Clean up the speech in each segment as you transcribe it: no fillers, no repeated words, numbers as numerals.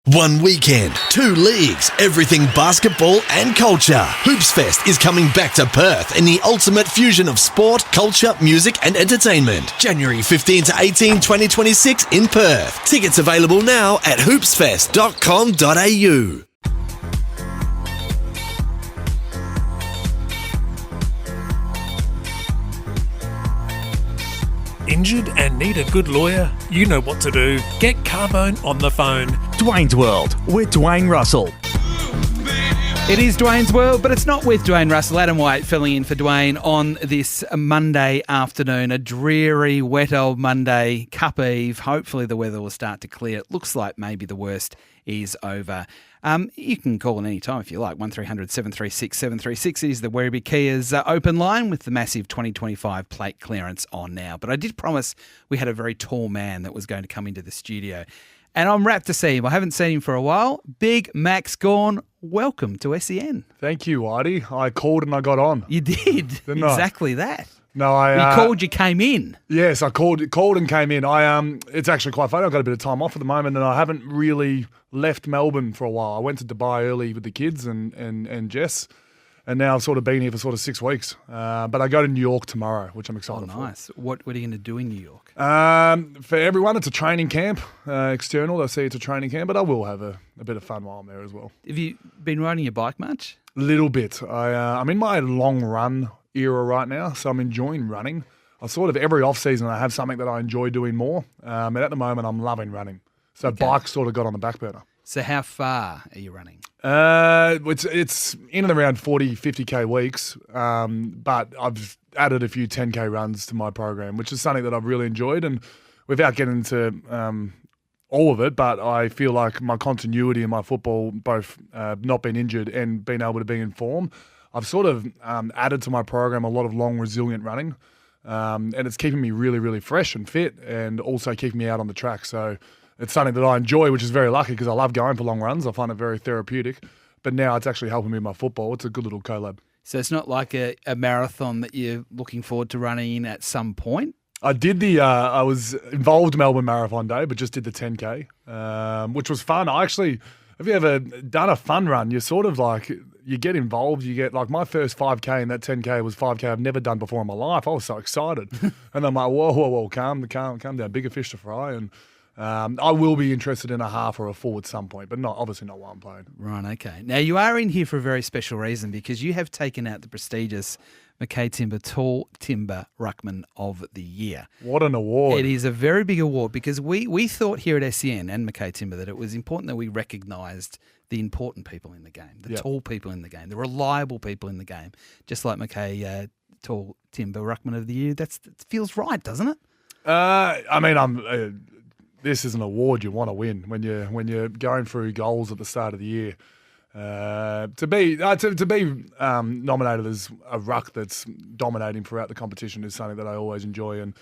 One weekend, two leagues, everything basketball and culture. Hoopsfest is coming back to Perth in the ultimate fusion of sport, culture, music and entertainment. January 15 to 18, 2026 in Perth. Tickets available now at hoopsfest.com.au. Injured and need a good lawyer? You know what to do. Get Carbone on the phone. Dwayne's World with Dwayne Russell. It is Dwayne's World, but it's not with Dwayne Russell. Adam White filling in for Dwayne on this Monday afternoon. A dreary, wet old Monday, Cup Eve. Hopefully the weather will start to clear. It looks like maybe the worst is over. You can call in any time if you like. 1300 736 736 is the Werribee Kia's open line with the massive 2025 plate clearance on now. But I did promise we had a very tall man that was going to come into the studio. And I'm rapt to see him. I haven't seen him for a while. Big Max Gawn, welcome to SEN. Thank you, Whitey. I called and I got on. You did. Exactly that. No, you called, you came in. Yes, I called and came in. It's actually quite funny. I've got a bit of time off at the moment and I haven't really left Melbourne for a while. I went to Dubai early with the kids and Jess, and now I've sort of been here for sort of 6 weeks. But I go to New York tomorrow, which I'm excited for. Nice. What are you going to do in New York? For everyone, it's a training camp, external. They'll see it's a training camp, but I will have a bit of fun while I'm there as well. Have you been riding your bike much? A little bit. I'm in my long run era right now, so I'm enjoying running. I sort of every off season I have something that I enjoy doing more, and at the moment I'm loving running. So bike sort of got on the back burner. So how far are you running? It's in and around 40, 50k weeks, but I've added a few 10k runs to my program, which is something that I've really enjoyed. And without getting into all of it, but I feel like my continuity in my football, both not being injured and being able to be in form, I've sort of added to my program a lot of long, resilient running, and it's keeping me really, really fresh and fit, and also keeping me out on the track. So it's something that I enjoy, which is very lucky because I love going for long runs. I find it very therapeutic. But now it's actually helping me in my football. It's a good little collab. So it's not like a marathon that you're looking forward to running in at some point? I did I was involved Melbourne Marathon Day, but just did the 10K, which was fun. Have you ever done a fun run? You're sort of like, you get involved. You get like my first 5K and that 10K was 5K I've never done before in my life. I was so excited. And I'm like, whoa, calm down, bigger fish to fry. And I will be interested in a half or a full at some point, but obviously not while I'm playing. Right, okay. Now, you are in here for a very special reason because you have taken out the prestigious McKay Timber Tall Timber Ruckman of the Year. What an award. It is a very big award because we thought here at SEN and McKay Timber that it was important that we recognised the important people in the game, the tall people in the game, the reliable people in the game, just like McKay Tall Timber Ruckman of the Year. That feels right, doesn't it? This is an award you want to win when you're going through goals at the start of the year. To be nominated as a ruck that's dominating throughout the competition is something that I always enjoy. And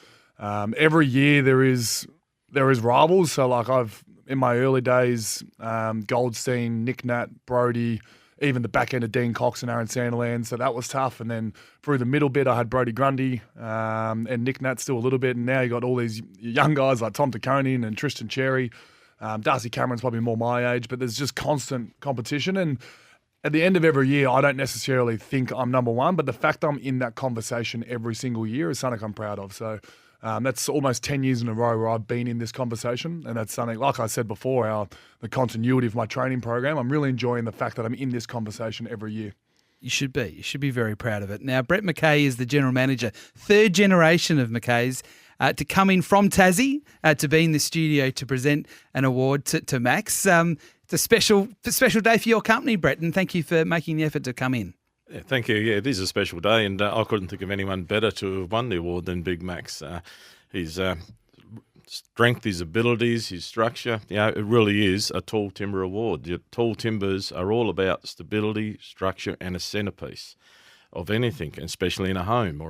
every year there is rivals. So like in my early days, Goldstein, Nick Nat, Brody, even the back end of Dean Cox and Aaron Sanderland. So that was tough. And then through the middle bit, I had Brody Grundy and Nick Nat still a little bit. And now you got all these young guys like Tom Taconian and Tristan Cherry. Darcy Cameron's probably more my age, but there's just constant competition. And at the end of every year, I don't necessarily think I'm number one, but the fact I'm in that conversation every single year is something I'm proud of. So that's almost 10 years in a row where I've been in this conversation. And that's something, like I said before, the continuity of my training program, I'm really enjoying the fact that I'm in this conversation every year. You should be. You should be very proud of it. Now, Brett McKay is the general manager, third generation of McKays, to come in from Tassie to be in the studio to present an award to Max. It's a special day for your company, Brett, and thank you for making the effort to come in. Yeah, thank you. Yeah, it is a special day, and I couldn't think of anyone better to have won the award than Big Max. His strength, his abilities, his structure, it really is a tall timber award. Your tall timbers are all about stability, structure, and a centrepiece of anything, especially in a home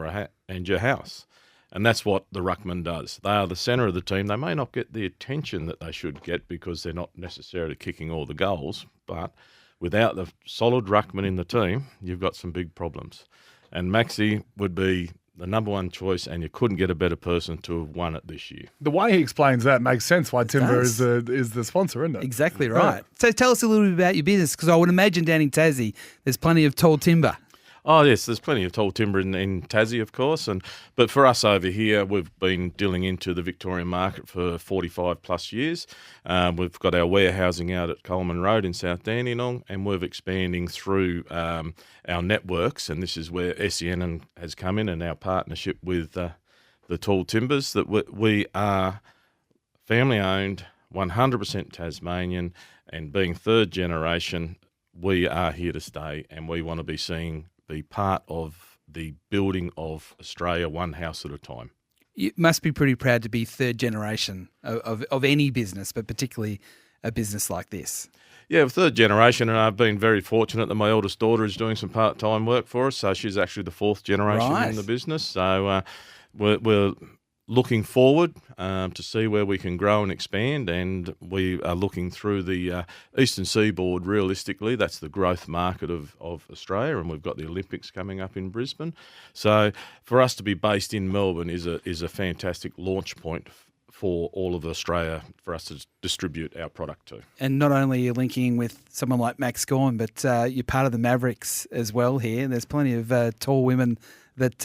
and your house. And that's what the ruckman does. They are the centre of the team. They may not get the attention that they should get because they're not necessarily kicking all the goals, but without the solid ruckman in the team, you've got some big problems. And Maxie would be the number one choice, and you couldn't get a better person to have won it this year. The way he explains that makes sense why Timber is the sponsor, isn't it? Exactly right. So tell us a little bit about your business, because I would imagine down in Tassie there's plenty of tall timber. Oh, yes, there's plenty of tall timber in Tassie, of course. But for us over here, we've been dealing into the Victorian market for 45 plus years. We've got our warehousing out at Coleman Road in South Dandenong, and we're expanding through our networks. And this is where SEN has come in, and our partnership with the Tall Timbers, that we are family-owned, 100% Tasmanian, and being third generation, we are here to stay, and we want to be part of the building of Australia one house at a time. You must be pretty proud to be third generation of any business, but particularly a business like this. Yeah, third generation, and I've been very fortunate that my eldest daughter is doing some part-time work for us, so she's actually the fourth generation in the business. So we're looking forward to see where we can grow and expand, and we are looking through the eastern seaboard. Realistically, that's the growth market of Australia, and we've got the Olympics coming up in Brisbane. So for us to be based in Melbourne is a fantastic launch point for all of Australia for us to distribute our product to. And not only are you linking with someone like Max Gawn, but you're part of the Mavericks as well here. There's plenty of tall women that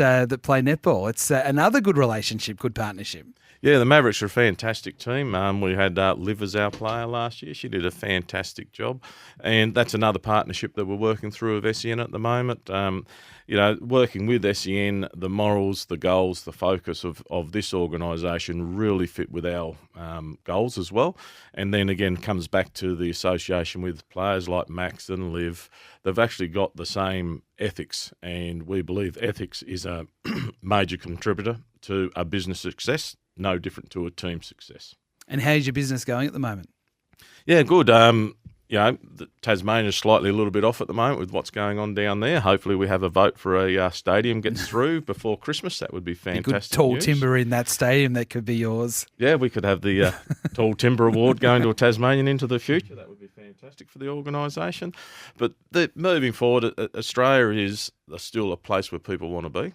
play netball. It's another good relationship, good partnership. Yeah, the Mavericks are a fantastic team. We had Liv as our player last year. She did a fantastic job. And that's another partnership that we're working through with SEN at the moment. Working with SEN, the morals, the goals, the focus of this organisation really fit with our goals as well. And then again, comes back to the association with players like Max and Liv. They've actually got the same ethics, and we believe ethics is a major contributor to a business success, no different to a team success. And how's your business going at the moment? Yeah, good. Tasmania is slightly a little bit off at the moment with what's going on down there. Hopefully we have a vote for a stadium gets through before Christmas. That would be fantastic. A good tall news. timber in that stadium, that could be yours. Yeah, we could have the Tall Timber Award going to a Tasmanian into the future. That would be fantastic for the organisation. But moving forward, Australia is still a place where people want to be.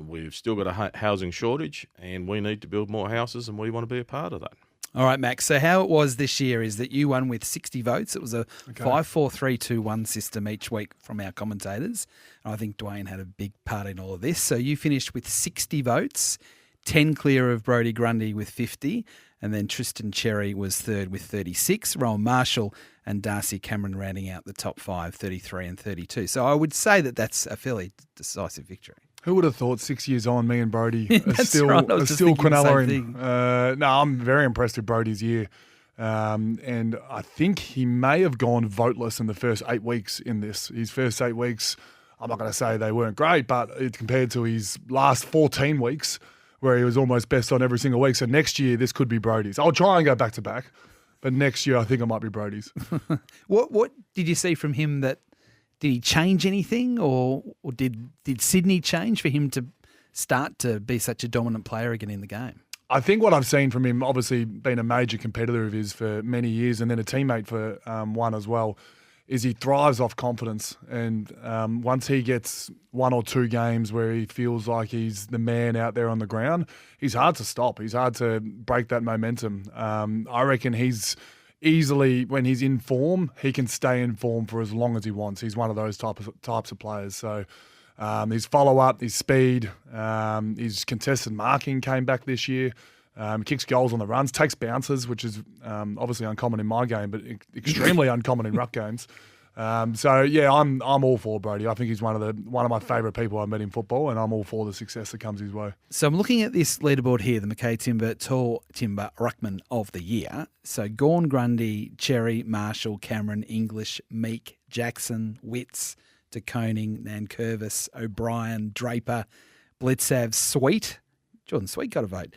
We've still got a housing shortage, and we need to build more houses, and we want to be a part of that. All right, Max. So how it was this year is that you won with 60 votes. It was a 5-4-3-2-1 system each week from our commentators. And I think Dwayne had a big part in all of this. So you finished with 60 votes, 10 clear of Brodie Grundy with 50, and then Tristan Cherry was third with 36. Rowan Marshall and Darcy Cameron rounding out the top five, 33 and 32. So I would say that that's a fairly decisive victory. Who would have thought 6 years on, me and Brodie are still quinoa-ing? No, I'm very impressed with Brodie's year. And I think he may have gone voteless in the first 8 weeks in this. His first 8 weeks, I'm not going to say they weren't great, but compared to his last 14 weeks where he was almost best on every single week. So next year, this could be Brodie's. I'll try and go back-to-back, but next year I think it might be Brodie's. What did you see from him that did he change anything, or did Sydney change for him to start to be such a dominant player again in the game? I think what I've seen from him, obviously being a major competitor of his for many years and then a teammate for one as well, is he thrives off confidence. And once he gets 1 or 2 games where he feels like he's the man out there on the ground, he's hard to stop. He's hard to break that momentum. I reckon he's easily, when he's in form, he can stay in form for as long as he wants. He's one of those types of players. So his follow-up, his speed, his contested marking came back this year. Kicks goals on the runs, takes bounces, which is obviously uncommon in my game, but extremely uncommon in ruck games. So yeah, I'm all for Brodie. I think he's one of my favourite people I've met in football, and I'm all for the success that comes his way. So I'm looking at this leaderboard here, the McKay Timber Tall Timber Ruckman of the Year. So Gawn, Grundy, Cherry, Marshall, Cameron, English, Meek, Jackson, Witts, De Koning, Nankervis, O'Brien, Draper, Blitzav, Sweet. Jordan Sweet got a vote.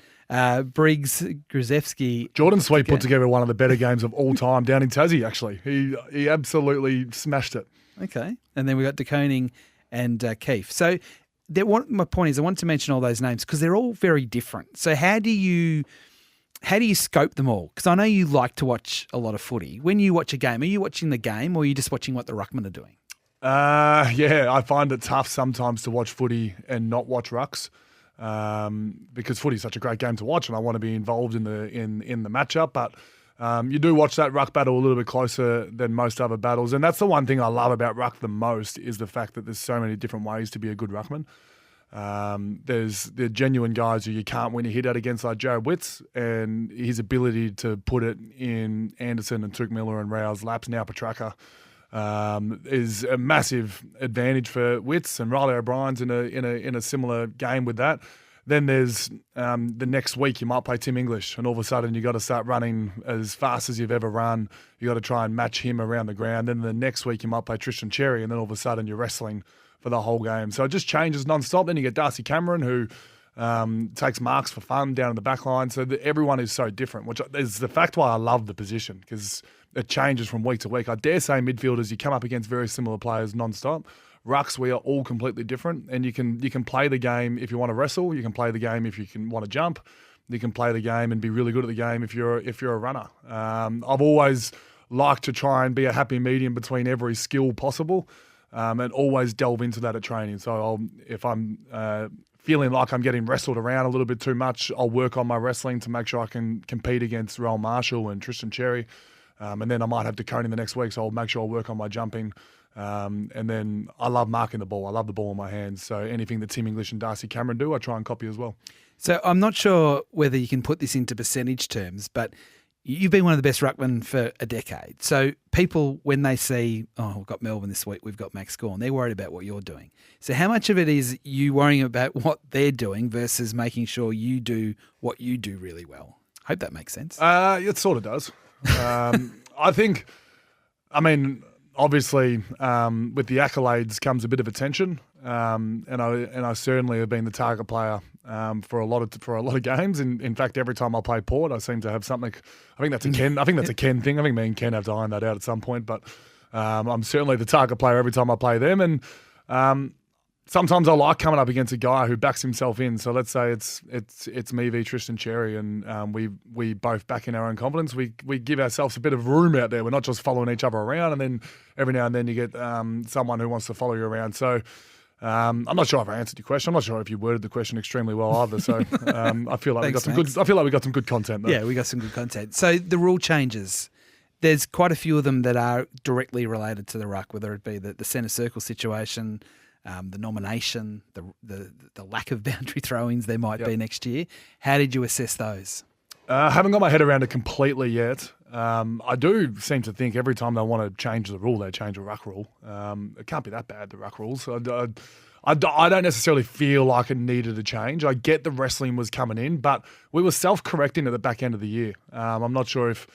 Briggs, Grzyzewski. Jordan Sweet put together one of the better games of all time down in Tassie, actually. He absolutely smashed it. Okay. And then we got De Koning and Keefe. So my point is I want to mention all those names because they're all very different. So how do you scope them all? Because I know you like to watch a lot of footy. When you watch a game, are you watching the game or are you just watching what the ruckmen are doing? Yeah, I find it tough sometimes to watch footy and not watch rucks, because footy is such a great game to watch, and I want to be involved in the matchup. But you do watch that ruck battle a little bit closer than most other battles, and that's the one thing I love about ruck the most is the fact that there's so many different ways to be a good ruckman. There's the genuine guys who you can't win a hit out against, like Jared Witts, and his ability to put it in Anderson and Touk Miller and Rouse laps now Petraka. Is a massive advantage for Witts, and Riley O'Brien's in a similar game with that. Then there's the next week you might play Tim English, and all of a sudden you got to start running as fast as you've ever run. You got to try and match him around the ground. Then the next week you might play Tristan Cherry, and then all of a sudden you're wrestling for the whole game. So it just changes non-stop. Then you get Darcy Cameron, who takes marks for fun down in the back line. So everyone is so different, which is the fact why I love the position, because it changes from week to week. I dare say midfielders, you come up against very similar players non-stop. Rucks, we are all completely different, and you can play the game if you want to wrestle. You can play the game if you want to jump. You can play the game and be really good at the game if you're a runner. I've always liked to try and be a happy medium between every skill possible, and always delve into that at training. So if I'm feeling like I'm getting wrestled around a little bit too much, I'll work on my wrestling to make sure I can compete against Rowan Marshall and Tristan Cherry. And then I might have Dakoni the next week, so I'll make sure I work on my jumping. And then I love marking the ball. I love the ball in my hands. So anything that Tim English and Darcy Cameron do, I try and copy as well. So I'm not sure whether you can put this into percentage terms, but you've been one of the best ruckmen for a decade. So people, when they see, we've got Melbourne this week, we've got Max Gawn, they're worried about what you're doing. So how much of it is you worrying about what they're doing versus making sure you do what you do really well? Hope that makes sense. It sort of does. I think, obviously, with the accolades comes a bit of attention, and I certainly have been the target player for a lot of games. In fact, every time I play Port, I seem to have something. I think that's a Ken. I think that's a Ken thing. I think me and Ken have to iron that out at some point. But I'm certainly the target player every time I play them, and sometimes I like coming up against a guy who backs himself in. So let's say it's me v Tristan Cherry, and we both back in our own confidence. We give ourselves a bit of room out there. We're not just following each other around, and then every now and then you get someone who wants to follow you around. So I'm not sure if I answered your question. I'm not sure if you worded the question extremely well either. So I feel like we got some good. I feel like we got some good content though. Yeah, we got some good content. So the rule changes. There's quite a few of them that are directly related to the ruck, whether it be the centre circle situation, the nomination, the lack of boundary throw-ins there might be next year. How did you assess those? I haven't got my head around it completely yet. I do seem to think every time they want to change the rule, they change a ruck rule. It can't be that bad, the ruck rules. I don't necessarily feel like it needed a change. I get the wrestling was coming in, but we were self-correcting at the back end of the year. I'm not sure if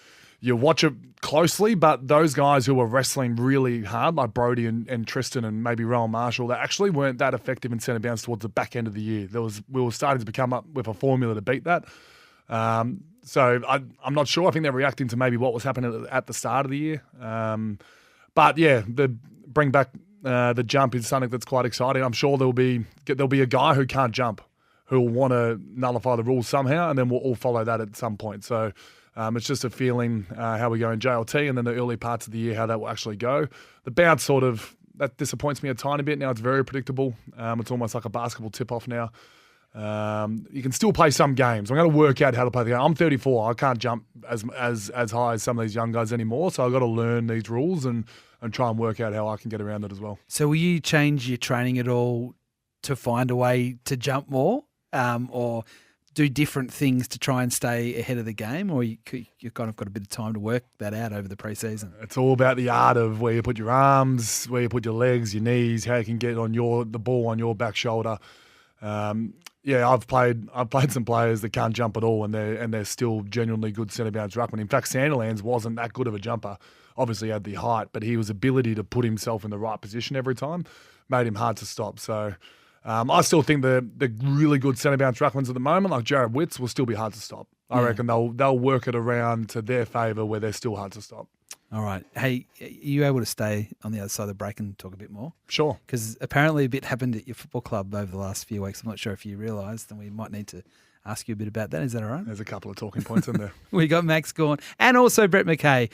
you watch it closely, but those guys who were wrestling really hard, like Brody and Tristan and maybe Rowan Marshall, they actually weren't that effective in centre bounce towards the back end of the year. We were starting to become up with a formula to beat that. So I'm not sure. I think they're reacting to maybe what was happening at the start of the year. But yeah, bring back the jump is something that's quite exciting. I'm sure there'll be a guy who can't jump who will want to nullify the rules somehow, and then we'll all follow that at some point. So it's just a feeling how we go in JLT, and then the early parts of the year how that will actually go. The bounce that disappoints me a tiny bit. Now it's very predictable. It's almost like a basketball tip-off now. You can still play some games. I'm going to work out how to play the game. I'm 34. I can't jump as high as some of these young guys anymore. So I've got to learn these rules and try and work out how I can get around it as well. So will you change your training at all to find a way to jump more, or do different things to try and stay ahead of the game, or you've kind of got a bit of time to work that out over the pre-season? It's all about the art of where you put your arms, where you put your legs, your knees, how you can get on the ball on your back shoulder. I've played some players that can't jump at all, and they're still genuinely good centre bounce ruckman. In fact, Sandilands wasn't that good of a jumper. Obviously, he had the height, but his ability to put himself in the right position every time made him hard to stop. So I still think the really good centre bounce ruckmans at the moment, like Jared Witts, will still be hard to stop. I reckon they'll work it around to their favour where they're still hard to stop. All right. Hey, are you able to stay on the other side of the break and talk a bit more? Sure. Because apparently a bit happened at your football club over the last few weeks. I'm not sure if you realised, and we might need to ask you a bit about that. Is that all right? There's a couple of talking points in there. We got Max Gawn and also Brett McKay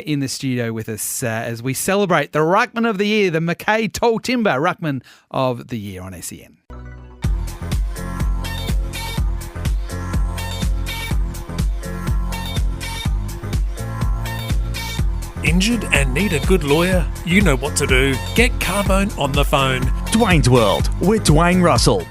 in the studio with us as we celebrate the Ruckman of the Year, the McKay Timber Ruckman of the Year on SEN. Injured and need a good lawyer? You know what to do. Get Carbone on the phone. Dwayne's World with Dwayne Russell.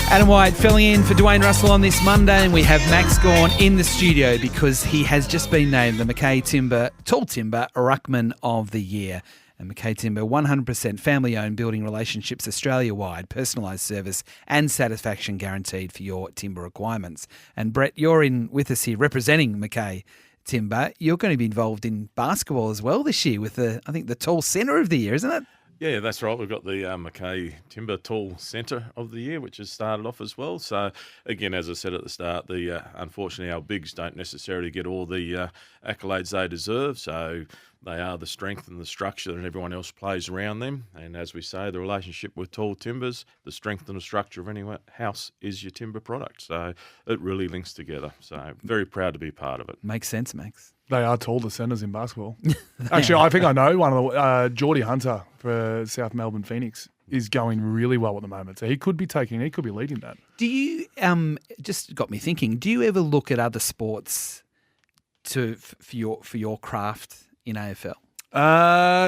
Adam White filling in for Dwayne Russell on this Monday, and we have Max Gawn in the studio because he has just been named the McKay Timber Ruckman of the Year. And McKay Timber, 100% family-owned, building relationships Australia-wide, personalised service and satisfaction guaranteed for your timber requirements. And Brett, you're in with us here representing McKay Timber. You're going to be involved in basketball as well this year with I think the Tall Centre of the Year, isn't it? Yeah, that's right. We've got the McKay Timber Tall Centre of the Year, which has started off as well. So, again, as I said at the start, unfortunately our bigs don't necessarily get all the accolades they deserve. So they are the strength and the structure that everyone else plays around them. And as we say, the relationship with tall timbers, the strength and the structure of any house is your timber product. So it really links together. So very proud to be part of it. Makes sense, Max. They are tall, the centres in basketball. Actually, I think I know one of the Geordie Hunter for South Melbourne Phoenix is going really well at the moment. So he could be leading that. Do you just got me thinking? Do you ever look at other sports for your craft in AFL?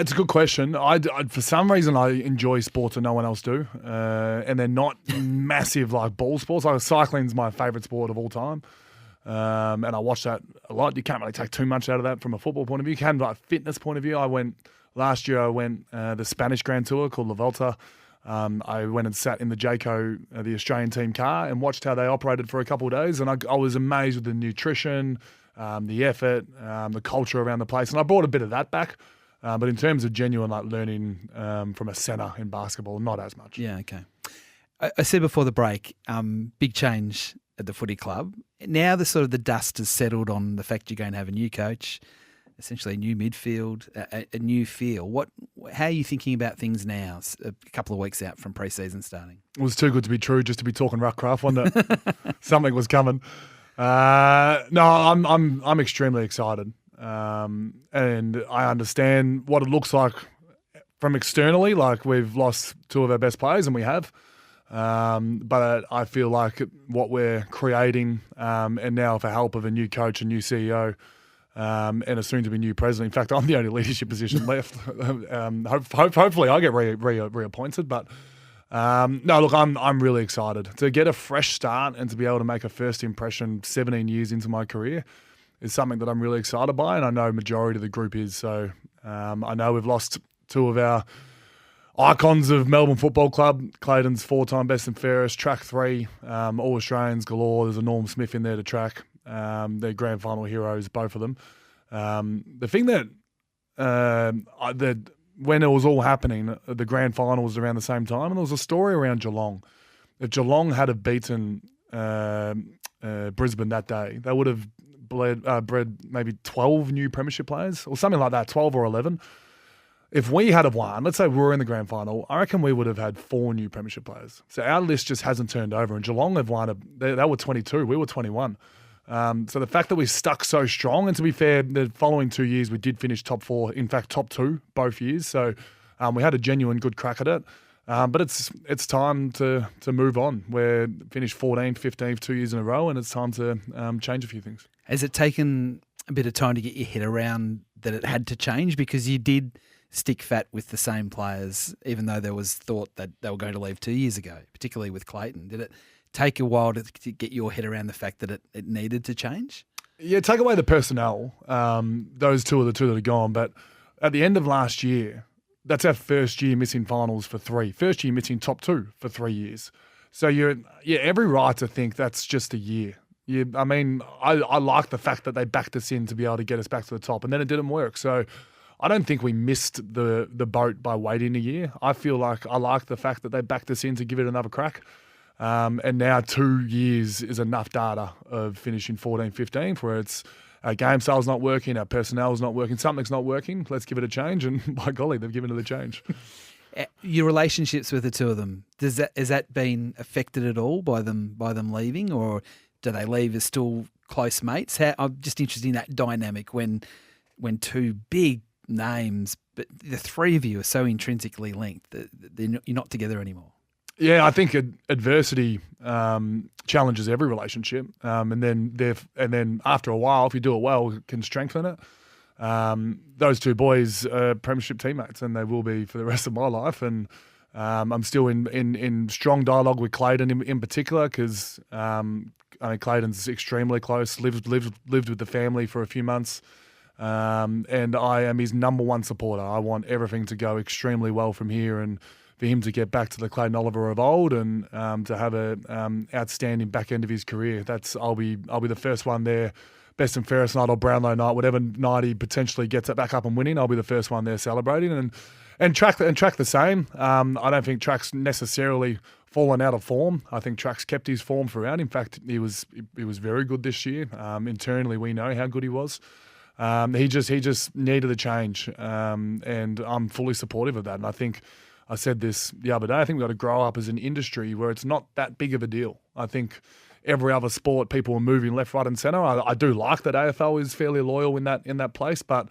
It's a good question. I for some reason I enjoy sports that no one else do, and they're not massive like ball sports. Like cycling's my favourite sport of all time. And I watch that a lot. You can't really take too much out of that from a football point of view. You can, like fitness point of view. Last year I went the Spanish Grand Tour called La Volta. I went and sat in the Jayco, the Australian team car, and watched how they operated for a couple of days. And I was amazed with the nutrition, the effort, the culture around the place. And I brought a bit of that back. But in terms of genuine like learning from a centre in basketball, not as much. Yeah, okay. I said before the break, big change at the footy club. Now the dust has settled on the fact you're going to have a new coach, essentially a new midfield, a new feel. How are you thinking about things now, a couple of weeks out from pre-season starting? It was too good to be true just to be talking ruck craft, wasn't it? Something was coming. No, I'm extremely excited. And I understand what it looks like from externally, like we've lost two of our best players, and we have. But I feel like what we're creating, and now with the help of a new coach, a new CEO, and a soon-to-be new president. In fact, I'm the only leadership position left. Hopefully I get reappointed. But no, look, I'm really excited to get a fresh start and to be able to make a first impression 17 years into my career is something that I'm really excited by, and I know majority of the group is. So I know we've lost two of our icons of Melbourne Football Club. Clayton's 4-time best and fairest, track 3, all Australians galore. There's a Norm Smith in there to track. They're grand final heroes, both of them. The thing that when it was all happening, the grand final was around the same time, and there was a story around Geelong. If Geelong had have beaten Brisbane that day, they would have bred maybe 12 new premiership players or something like that, 12 or 11. If we had have won, let's say we were in the grand final, I reckon we would have had 4 new premiership players. So our list just hasn't turned over. And Geelong have won, they were 22, we were 21. So the fact that we stuck so strong, and to be fair, the following 2 years we did finish top 4, in fact top 2 both years. So we had a genuine good crack at it. But it's time to move on. We're finished 14th, 15th 2 years in a row, and it's time to change a few things. Has it taken a bit of time to get your head around that it had to change? Because you did stick fat with the same players, even though there was thought that they were going to leave 2 years ago, particularly with Clayton. Did it take a while to get your head around the fact that it needed to change? Yeah, take away the personnel. Those two are the two that are gone. But at the end of last year, that's our first year missing finals for 3. First year missing top 2 for 3 years. So you're every right to think that's just a year. I like the fact that they backed us in to be able to get us back to the top, and then it didn't work. So I don't think we missed the boat by waiting a year. I feel like I like the fact that they backed us in to give it another crack. And now 2 years is enough data of finishing 14, 15, where it's our game style's not working, our personnel's not working, something's not working. Let's give it a change. And by golly, they've given it a change. Your relationships with the two of them, has that been affected at all by them leaving, or do they leave as still close mates? I'm just interested in that dynamic when two big names, but the three of you are so intrinsically linked that you're not together anymore. Yeah, I think adversity challenges every relationship, and then after a while, if you do it well, it can strengthen it. Those two boys are premiership teammates, and they will be for the rest of my life. And I'm still in strong dialogue with Clayton in particular, because Clayton's extremely close. Lived with the family for a few months, and I am his number one supporter. I want everything to go extremely well from here, and for him to get back to the Clayton Oliver of old, and to have a outstanding back end of his career. I'll be the first one there. Best and fairest night or Brownlow night, whatever night he potentially gets it back up and winning, I'll be the first one there celebrating, and track the same. I don't think Track's necessarily fallen out of form. I think Track's kept his form throughout. In fact, he was very good this year. Internally, we know how good he was. He just needed a change, and I'm fully supportive of that. And I think I said this the other day. I think we've got to grow up as an industry where it's not that big of a deal. I think every other sport, people are moving left, right, and centre. I do like that AFL is fairly loyal in that place, but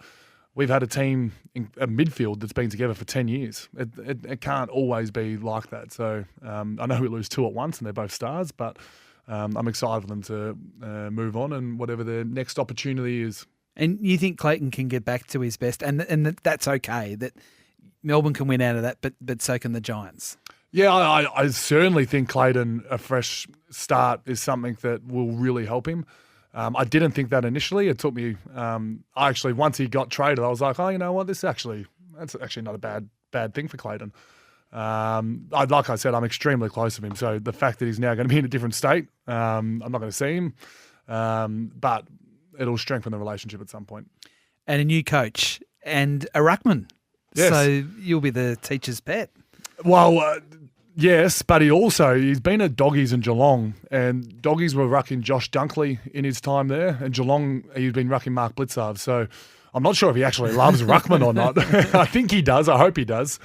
we've had a team in a midfield that's been together for 10 years. It can't always be like that. So I know we lose two at once, and they're both stars, but I'm excited for them to move on and whatever their next opportunity is. And you think Clayton can get back to his best, and that's okay. That Melbourne can win out of that, but so can the Giants. Yeah, I certainly think Clayton, a fresh start is something that will really help him. I didn't think that initially. It took me. Once he got traded, I was like, oh, you know what? That's actually not a bad thing for Clayton. Like I said, I'm extremely close to him. So the fact that he's now going to be in a different state, I'm not going to see him, but it'll strengthen the relationship at some point. And a new coach and a ruckman. Yes. So you'll be the teacher's pet. Well, yes, but he's been at Doggies in Geelong, and Doggies were rucking Josh Dunkley in his time there, and Geelong, he's been rucking Mark Blitzarve. So I'm not sure if he actually loves ruckman or not. I think he does. I hope he does.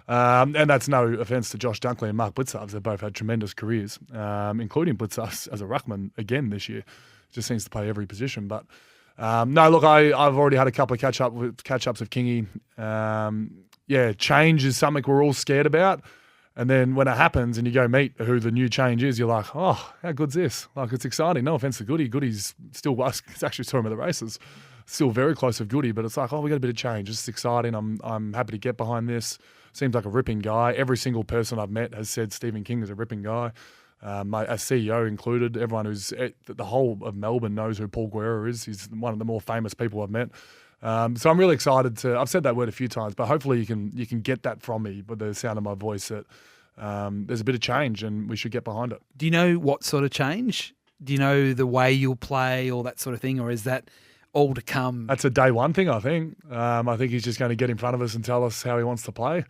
And that's no offence to Josh Dunkley and Mark Blitzarve. They've both had tremendous careers, including Blitzarve as a ruckman again this year. Just seems to play every position. But no, look, I've already had a couple of catch-ups with Kingy. Change is something we're all scared about. And then when it happens and you go meet who the new change is, you're like, oh, how good's this? Like, it's exciting. No offense to Goody. Goody's still, it's actually talking about the races, still very close with Goody, but it's like, oh, we got a bit of change. It's exciting. I'm happy to get behind this. Seems like a ripping guy. Every single person I've met has said Stephen King is a ripping guy. As CEO included, everyone the whole of Melbourne knows who Paul Guerra is. He's one of the more famous people I've met. So I'm really excited I've said that word a few times, but hopefully you can get that from me with the sound of my voice that there's a bit of change and we should get behind it. Do you know what sort of change? Do you know the way you'll play, all that sort of thing, or is that all to come? That's a day one thing, I think. I think he's just going to get in front of us and tell us how he wants to play,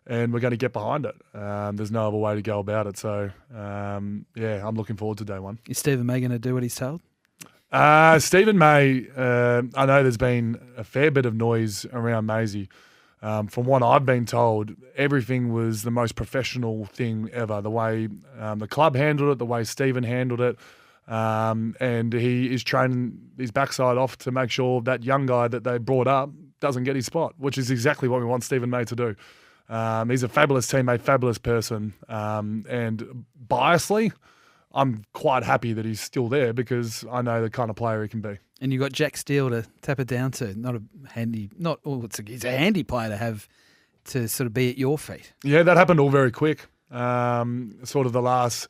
and we're going to get behind it. There's no other way to go about it. So, I'm looking forward to day one. Is Stephen May going to do what he's told? Stephen May, I know there's been a fair bit of noise around Maisie. From what I've been told, everything was the most professional thing ever. The way the club handled it, the way Stephen handled it, and he is training his backside off to make sure that young guy that they brought up doesn't get his spot, which is exactly what we want Stephen May to do. He's a fabulous teammate, fabulous person, and biasly, I'm quite happy that he's still there because I know the kind of player he can be. And you've got Jack Steele to tap it down to. He's a handy player to have to sort of be at your feet. Yeah, that happened all very quick. Sort of the last...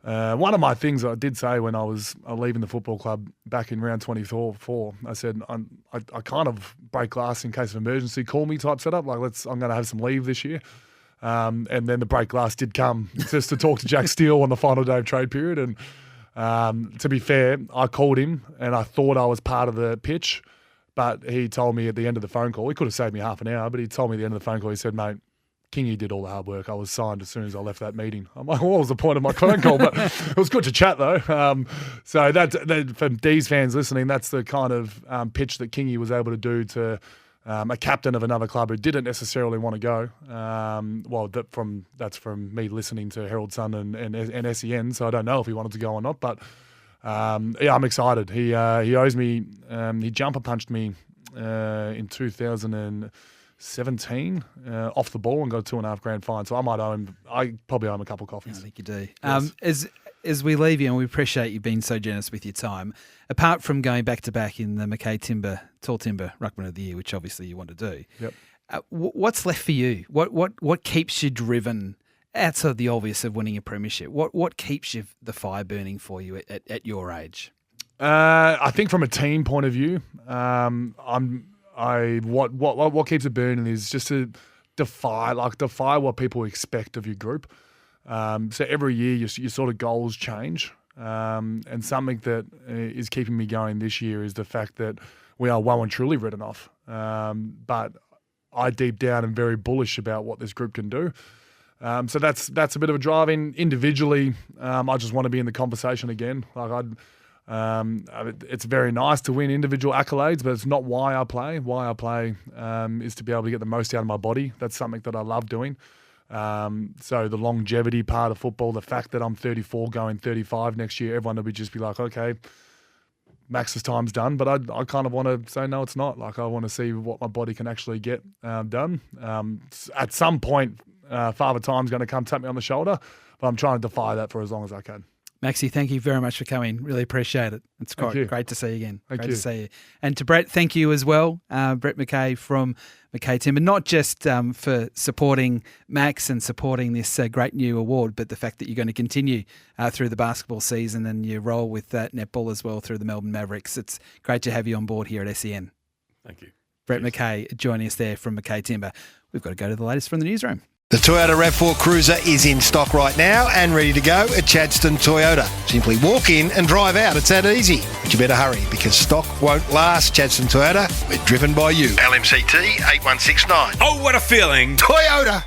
one of my things I did say when I was leaving the football club back in round 24, I said, I kind of break glass in case of emergency, call me type setup. Like, I'm going to have some leave this year. And then the break glass did come just to talk to Jack Steele on the final day of trade period. And to be fair, I called him and I thought I was part of the pitch, but he told me at the end of the phone call, he could have saved me half an hour, but he told me at the end of the phone call, he said, mate, Kingy did all the hard work. I was signed as soon as I left that meeting. I'm like, what was the point of my phone call? But it was good to chat though. So that for D's fans listening, that's the kind of pitch that Kingy was able to do to a captain of another club who didn't necessarily want to go. That's from me listening to Herald Sun and SEN, so I don't know if he wanted to go or not. But I'm excited. He owes me. He jumper punched me in 2017 off the ball and got a $2.5 fine. So I might owe him. I probably owe him a couple of coffees. I think you do. Yes. As we leave you, and we appreciate you being so generous with your time, apart from going back to back in the McKay Timber, Tall Timber Ruckman of the Year, which obviously you want to do, yep. What's left for you? What keeps you driven outside of the obvious of winning a premiership? What keeps the fire burning for you at your age? I think from a team point of view, what keeps it burning is just to defy what people expect of your group. So every year your sort of goals change, and something that is keeping me going this year is the fact that we are well and truly written off. But I deep down am very bullish about what this group can do. So that's a bit of a drive in individually. I just want to be in the conversation again. It's very nice to win individual accolades, but it's not why I play. Why I play is to be able to get the most out of my body. That's something that I love doing. So the longevity part of football, the fact that I'm 34 going 35 next year, everyone will just be like, okay, Max's time's done. But I kind of want to say, no, it's not. I want to see what my body can actually get done. At some point, Father Time's going to come tap me on the shoulder, but I'm trying to defy that for as long as I can. Maxie, thank you very much for coming. Really appreciate it. It's great to see you again. Great to see you. And to Brett, thank you as well. Brett McKay from McKay Timber, not just for supporting Max and supporting this great new award, but the fact that you're going to continue through the basketball season and your role with netball as well through the Melbourne Mavericks. It's great to have you on board here at SEN. Thank you. Brett McKay joining us there from McKay Timber. We've got to go to the latest from the newsroom. The Toyota RAV4 Cruiser is in stock right now and ready to go at Chadstone Toyota. Simply walk in and drive out. It's that easy. But you better hurry because stock won't last. Chadstone Toyota, we're driven by you. LMCT 8169. Oh, what a feeling. Toyota.